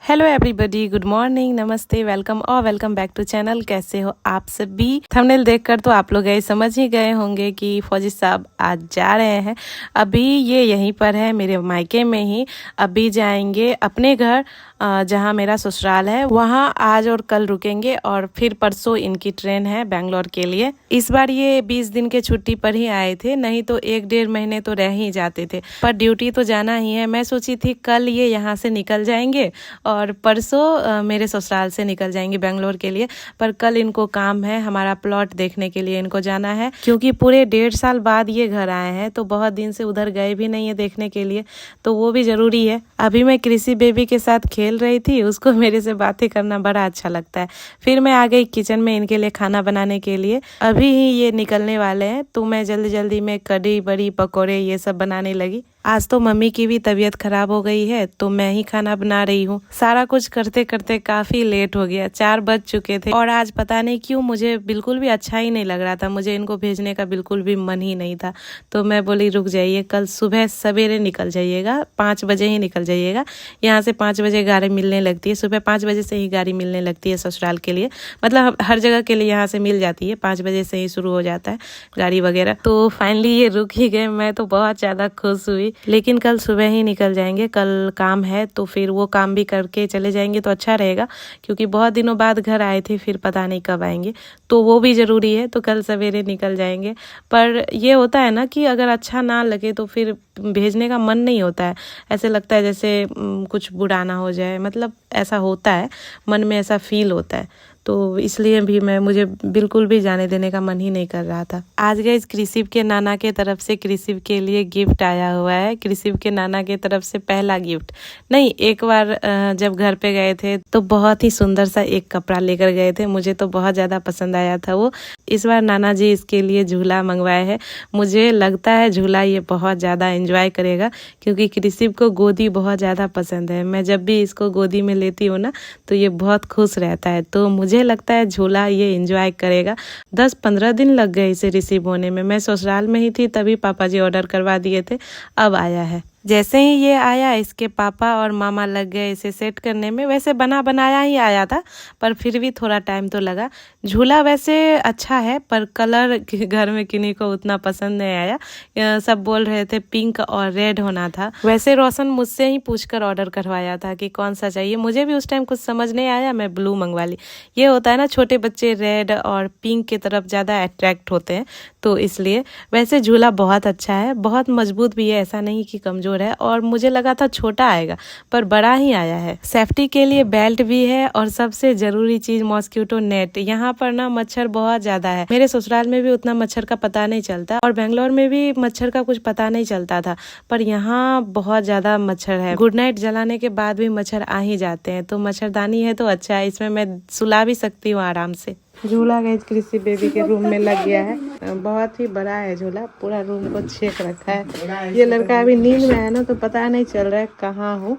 Hello everybody, good morning, नमस्ते, welcome और welcome back to channel. कैसे हो आप सभी? थंबनेल देखकर तो आप लोग गए समझ ही गए होंगे कि फौजी साहब आज जा रहे हैं। अभी ये यहीं पर है मेरे मायके में ही। अभी जाएंगे अपने घर जहाँ मेरा ससुराल है, वहाँ आज और कल रुकेंगे और फिर परसों इनकी ट्रेन है बेंगलोर के लिए। इस बार ये 20 दिन के छुट्टी पर ही आए थे, नहीं तो 1-1.5 महीने तो रह ही जाते थे, पर ड्यूटी तो जाना ही है। मैं सोची थी कल ये यहाँ से निकल जाएंगे और परसों मेरे ससुराल से निकल जाएंगे बेंगलोर के लिए, पर कल इनको काम है, हमारा प्लॉट देखने के लिए इनको जाना है, क्योंकि पूरे 1.5 साल बाद ये घर आए हैं, तो बहुत दिन से उधर गए भी नहीं है देखने के लिए, तो वो भी जरूरी है। अभी मैं कृषि बेबी के साथ खेल रही थी, उसको मेरे से बातें करना बड़ा अच्छा लगता है। फिर मैं आ गई किचन में इनके लिए खाना बनाने के लिए। अभी ही ये निकलने वाले हैं, तो मैं जल्दी जल्दी में कढ़ी बड़ी पकौड़े ये सब बनाने लगी। आज तो मम्मी की भी तबीयत खराब हो गई है, तो मैं ही खाना बना रही हूँ। सारा कुछ करते करते काफी लेट हो गया, 4 बज चुके थे और आज पता नहीं क्यों मुझे बिल्कुल भी अच्छा ही नहीं लग रहा था। मुझे इनको भेजने का बिल्कुल भी मन ही नहीं था, तो मैं बोली रुक जाइए, कल सुबह सवेरे निकल जाइएगा, 5 बजे ही निकल जाइएगा। यहाँ से 5 बजे गाड़ी मिलने लगती है, सुबह 5 बजे से ही गाड़ी मिलने लगती है ससुराल के लिए, मतलब हर जगह के लिए यहाँ से मिल जाती है, 5 बजे से ही शुरू हो जाता है गाड़ी वगैरह। तो फाइनली ये रुक ही गए, मैं तो बहुत ज्यादा खुश हुई। लेकिन कल सुबह ही निकल जाएंगे, कल काम है तो फिर वो काम भी करके चले जाएंगे तो अच्छा रहेगा, क्योंकि बहुत दिनों बाद घर आए थे, फिर पता नहीं कब आएंगे, तो वो भी जरूरी है। तो कल सवेरे निकल जाएंगे। पर ये होता है ना कि अगर अच्छा ना लगे तो फिर भेजने का मन नहीं होता है, ऐसे लगता है जैसे कुछ बुरा ना हो जाए, मतलब ऐसा होता है, मन में ऐसा फील होता है, तो इसलिए भी मुझे बिल्कुल भी जाने देने का मन ही नहीं कर रहा था। आज गए कृषिव के नाना के तरफ से कृषिव के लिए गिफ्ट आया हुआ है। कृषिव के नाना के तरफ से पहला गिफ्ट नहीं, एक बार जब घर पे गए थे तो बहुत ही सुंदर सा एक कपड़ा लेकर गए थे, मुझे तो बहुत ज्यादा पसंद आया था वो। इस बार नाना जी इसके लिए झूला मंगवाए है। मुझे लगता है झूला ये बहुत ज्यादा एंजॉय करेगा, क्योंकि कृषिव को गोदी बहुत ज्यादा पसंद है। मैं जब भी इसको गोदी में लेती हूँ ना तो ये बहुत खुश रहता है, तो मुझे लगता है झूला ये एंजॉय करेगा। 10-15 दिन लग गए इसे रिसीव होने में। मैं ससुराल में ही थी तभी पापा जी ऑर्डर करवा दिए थे, अब आया है। जैसे ही ये आया इसके पापा और मामा लग गए इसे सेट करने में। वैसे बना बनाया ही आया था, पर फिर भी थोड़ा टाइम तो लगा। झूला वैसे अच्छा है, पर कलर घर में किन्हीं को उतना पसंद नहीं आया। सब बोल रहे थे पिंक और रेड होना था। वैसे रोशन मुझसे ही पूछकर ऑर्डर करवाया था कि कौन सा चाहिए, मुझे भी उस टाइम कुछ समझ नहीं आया, मैं ब्लू मंगवा ली। ये होता है ना, छोटे बच्चे रेड और पिंक की तरफ ज्यादा अट्रैक्ट होते हैं, तो इसलिए। वैसे झूला बहुत अच्छा है, बहुत मजबूत भी है, ऐसा नहीं कि कमजोर है, और मुझे लगा था छोटा आएगा पर बड़ा ही आया है। सेफ्टी के लिए बेल्ट भी है, और सबसे जरूरी चीज मॉस्किटो नेट। यहाँ पर ना मच्छर बहुत ज्यादा है। मेरे ससुराल में भी उतना मच्छर का पता नहीं चलता, और बेंगलोर में भी मच्छर का कुछ पता नहीं चलता था, पर यहाँ बहुत ज्यादा मच्छर है। गुड नाइट जलाने के बाद भी मच्छर आ ही जाते हैं, तो मच्छरदानी है तो अच्छा है, इसमें मैं सुला भी सकती हूँ आराम से। झूला गई कृषि बेबी के रूम में लग गया है, बहुत ही बड़ा है झूला, पूरा रूम को छेक रखा है। ये लड़का अभी नींद में है ना, तो पता नहीं चल रहा है कहाँ हूँ।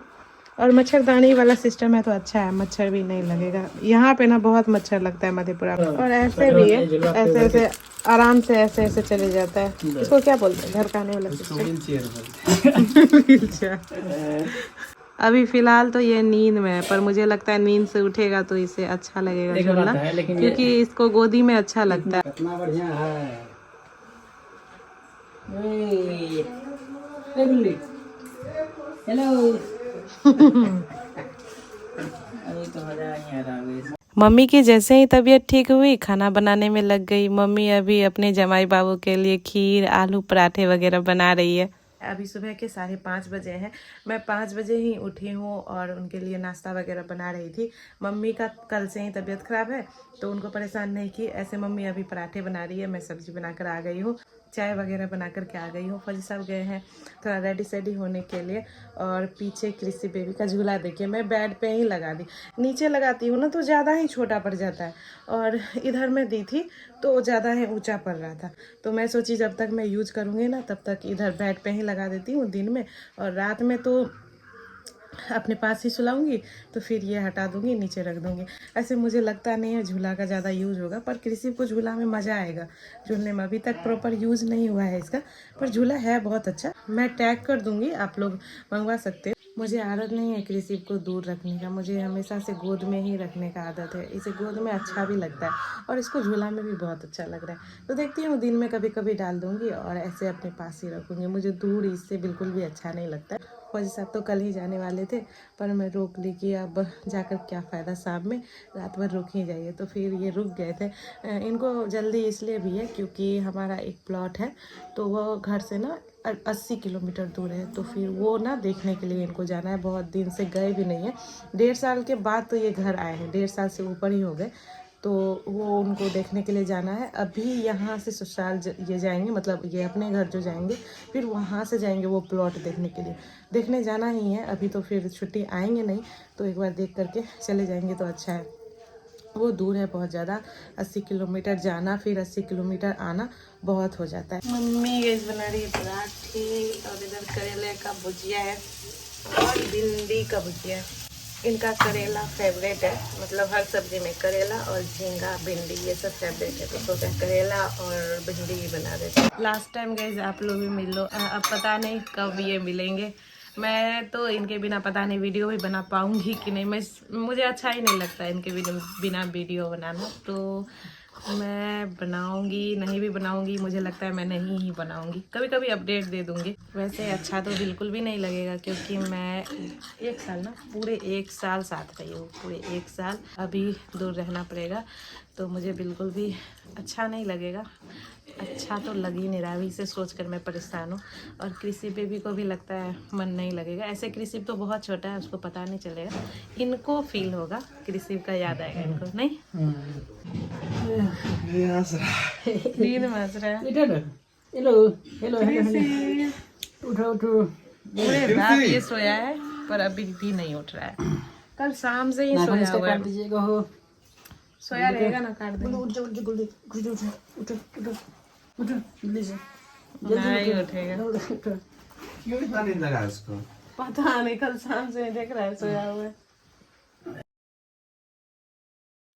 और मच्छरदानी वाला सिस्टम है तो अच्छा है, मच्छर भी नहीं लगेगा। यहाँ पे ना बहुत मच्छर लगता है मधेपुरा में, और ऐसे भी है, ऐसे ऐसे आराम से ऐसे ऐसे चले जाता है। इसको क्या बोलते हैं, घर का आने वाला सिस्टम। अभी फिलहाल तो ये नींद में है, पर मुझे लगता है नींद से उठेगा तो इसे अच्छा लगेगा झूलना, क्योंकि इसको गोदी में अच्छा लगता है। कितना बढ़िया है। हेलो। अभी तो मजा नहीं आ रहा। मम्मी की जैसे ही तबीयत ठीक हुई खाना बनाने में लग गई। मम्मी अभी अपने जमाई बाबू के लिए खीर, आलू पराठे वगैरह बना रही है। अभी सुबह के 5:30 बजे हैं। मैं 5 बजे ही उठी हूँ और उनके लिए नाश्ता वगैरह बना रही थी। मम्मी का कल से ही तबीयत खराब है, तो उनको परेशान नहीं की। ऐसे मम्मी अभी पराठे बना रही है, मैं सब्जी बनाकर आ गई हूँ, चाय वगैरह बना करके आ गई हूँ। फौजी साहब गए हैं थोड़ा रेडी सेडी होने के लिए। और पीछे कृषि बेबी का झूला देखिए, मैं बेड पे ही लगा दी। नीचे लगाती हूँ ना तो ज़्यादा ही छोटा पड़ जाता है, और इधर में दी थी तो ज़्यादा ही ऊंचा पड़ रहा था, तो मैं सोची जब तक मैं यूज करूँगी ना तब तक इधर बेड पे ही लगा देती हूँ दिन में, और रात में तो अपने पास ही सुलाऊंगी, तो फिर ये हटा दूंगी, नीचे रख दूंगी। ऐसे मुझे लगता नहीं है झूला का ज़्यादा यूज होगा, पर किसी को झूला में मज़ा आएगा झूलने में। अभी तक प्रॉपर यूज नहीं हुआ है इसका, पर झूला है बहुत अच्छा। मैं टैग कर दूंगी, आप लोग मंगवा सकते हो। मुझे आदत नहीं है कृषिप को दूर रखने का, मुझे हमेशा से गोद में ही रखने का आदत है। इसे गोद में अच्छा भी लगता है और इसको झूला में भी बहुत अच्छा लग रहा है। तो देखती हूँ, दिन में कभी कभी डाल दूँगी और ऐसे अपने पास ही रखूँगी। मुझे दूर इससे बिल्कुल भी अच्छा नहीं लगता है। फौजी साहब तो कल ही जाने वाले थे, पर मैं रोक ली कि अब जाकर क्या फ़ायदा, शाम में रात भर रुक ही जाइए। तो फिर ये रुक गए थे। इनको जल्दी इसलिए भी है क्योंकि हमारा एक प्लॉट है, तो वो घर से ना 80 किलोमीटर दूर है। तो फिर वो ना देखने के लिए इनको जाना है। बहुत दिन से गए भी नहीं है। 1.5 साल के बाद तो ये घर आए हैं, 1.5 साल से ऊपर ही हो गए। तो वो उनको देखने के लिए जाना है। अभी यहाँ से ससुराल ये जाएंगे, मतलब ये अपने घर जो जाएंगे, फिर वहाँ से जाएंगे वो प्लॉट देखने के लिए। देखने जाना ही है अभी, तो फिर छुट्टी आएंगे नहीं, तो एक बार देख करके चले जाएंगे तो अच्छा है। वो दूर है बहुत ज़्यादा, 80 किलोमीटर जाना फिर 80 किलोमीटर आना बहुत हो जाता है। मम्मी गैस बना रही है पराठे और इधर करेले का भुजिया है और भिंडी का भुजिया है। इनका करेला फेवरेट है, मतलब हर सब्जी में करेला और झींगा भिंडी ये सब फेवरेट है। तो सोचा करेला और भिंडी बना देते हैं। लास्ट टाइम गैस आप लोग भी मिल लो, अब पता नहीं कब ये मिलेंगे। मैं तो इनके बिना पता नहीं वीडियो भी बना पाऊँगी कि नहीं। मुझे अच्छा ही नहीं लगता इनके बिना वीडियो बनाना। तो मैं बनाऊंगी, नहीं भी बनाऊंगी, मुझे लगता है मैं नहीं ही बनाऊंगी। कभी कभी अपडेट दे दूंगी। वैसे अच्छा तो बिल्कुल भी नहीं लगेगा क्योंकि मैं 1 साल ना, पूरे 1 साल साथ रही हूँ, पूरे 1 साल। अभी दूर रहना पड़ेगा तो मुझे बिल्कुल भी अच्छा नहीं लगेगा। अच्छा तो लग ही नहीं रहा, अभी से सोच कर मैं परेशान हूँ। और कृषि बेबी को भी लगता है मन नहीं लगेगा। ऐसे कृषि तो बहुत छोटा है, उसको पता नहीं चलेगा। इनको फील होगा, कृषि का याद आएगा इनको, नहीं? नींद में हंस रहा है। हेलो हेलो हेलो, उठो उठो। पूरे रात ये सोया है पर अभी भी नहीं उठ रहा है। कल शाम से ही सोया हुआ है। दीजिएगा हो, सोया रहेगा ना, काट देंगे। उठो उठो जल्दी, उठो उठो उठो उठो जल्दी से, नहीं उठेगा। उठो। क्यों इतना नींद लगा इसको? पता नहीं, कल शाम से देख रहा है सोया हुआ है।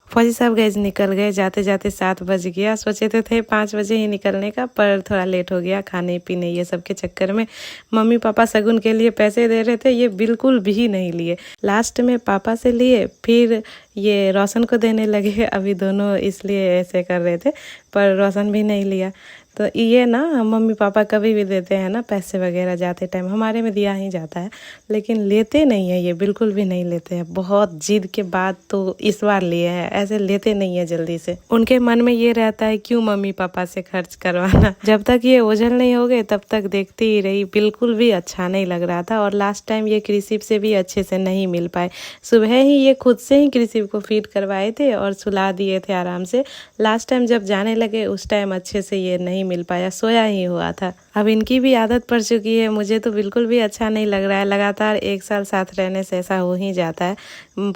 फौजी साहब गए निकल गए, जाते जाते 7 बज गया। सोचे थे 5 बजे ही निकलने का, पर थोड़ा लेट हो गया खाने पीने ये सब के चक्कर में। मम्मी पापा शगुन के लिए पैसे दे रहे थे, ये बिल्कुल भी नहीं लिए। लास्ट में पापा से लिए, फिर ये रोशन को देने लगे। अभी दोनों इसलिए ऐसे कर रहे थे, पर रोशन भी नहीं लिया। तो ये ना मम्मी पापा कभी भी देते हैं ना पैसे वगैरह जाते टाइम, हमारे में दिया ही जाता है, लेकिन लेते नहीं है ये, बिल्कुल भी नहीं लेते हैं। बहुत जिद के बाद तो इस बार लिए हैं, ऐसे लेते नहीं है जल्दी से। उनके मन में ये रहता है क्यों मम्मी पापा से खर्च करवाना। जब तक ये ओझल नहीं हो गए तब तक देखती ही रही, बिल्कुल भी अच्छा नहीं लग रहा था। और लास्ट टाइम ये कृषि से भी अच्छे से नहीं मिल पाए। सुबह ही ये खुद से ही कृषि को फीड करवाए थे और सुला दिए थे आराम से। लास्ट टाइम जब जाने लगे उस टाइम अच्छे से ये नहीं मिल पाया, सोया ही हुआ था। अब इनकी भी आदत पड़ चुकी है, मुझे तो बिल्कुल भी अच्छा नहीं लग रहा है। लगातार 1 साल साथ रहने से ऐसा हो ही जाता है,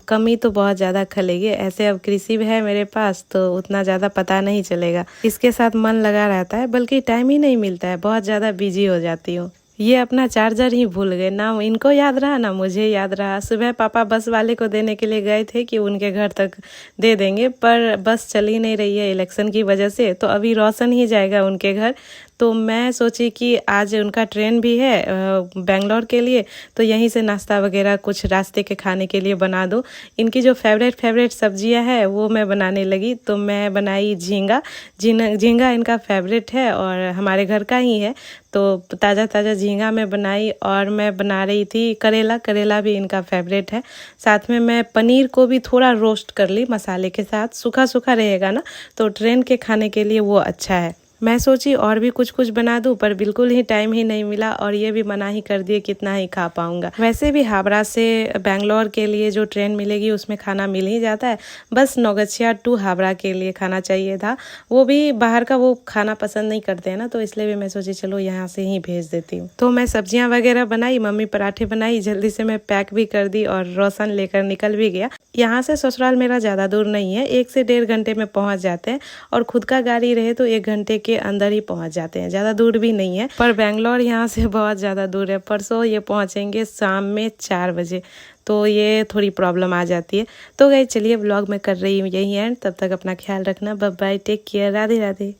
कमी तो बहुत ज़्यादा खलेगी। ऐसे अब कृषि है मेरे पास तो उतना ज़्यादा पता नहीं चलेगा, इसके साथ मन लगा रहता है, बल्कि टाइम ही नहीं मिलता है, बहुत ज़्यादा बिजी हो जाती हूँ। ये अपना चार्जर ही भूल गए, ना इनको याद रहा ना मुझे याद रहा। सुबह पापा बस वाले को देने के लिए गए थे कि उनके घर तक दे देंगे, पर बस चल ही नहीं रही है इलेक्शन की वजह से। तो अभी रोशन ही जाएगा उनके घर। तो मैं सोची कि आज उनका ट्रेन भी है बेंगलोर के लिए, तो यहीं से नाश्ता वगैरह कुछ रास्ते के खाने के लिए बना दो। इनकी जो फेवरेट सब्जियां है वो मैं बनाने लगी। तो मैं बनाई झींगा। झींगा इनका फेवरेट है और हमारे घर का ही है, तो ताज़ा झींगा मैं बनाई। और मैं बना रही थी करेला भी इनका फेवरेट है। साथ में मैं पनीर को भी थोड़ा रोस्ट कर ली मसाले के साथ, सूखा रहेगा ना तो ट्रेन के खाने के लिए वो अच्छा है। मैं सोची और भी कुछ बना दूं, पर बिल्कुल ही टाइम ही नहीं मिला और ये भी मना ही कर दिए कितना ही खा पाऊंगा। वैसे भी हावड़ा से बेंगलोर के लिए जो ट्रेन मिलेगी उसमें खाना मिल ही जाता है, बस नौगछिया टू हावड़ा के लिए खाना चाहिए था। वो भी बाहर का वो खाना पसंद नहीं करते हैं ना, तो इसलिए भी मैं सोची चलो यहाँ से ही भेज देती हूँ। तो मैं सब्जियाँ वगैरह बनाई, मम्मी पराठे बनाई, जल्दी से मैं पैक भी कर दी और रोशन लेकर निकल भी गया। यहाँ से ससुराल मेरा ज़्यादा दूर नहीं है, 1 से 1.5 घंटे में पहुँच जाते हैं, और खुद का गाड़ी रहे तो 1 घंटे के अंदर ही पहुँच जाते हैं, ज़्यादा दूर भी नहीं है। पर बेंगलोर यहाँ से बहुत ज़्यादा दूर है। परसों ये पहुँचेंगे शाम में 4 बजे, तो ये थोड़ी प्रॉब्लम आ जाती है। तो गाइस चलिए व्लॉग में कर रही हूँ यही एंड, तब तक अपना ख्याल रखना, bye bye, take care, Radhe Radhe.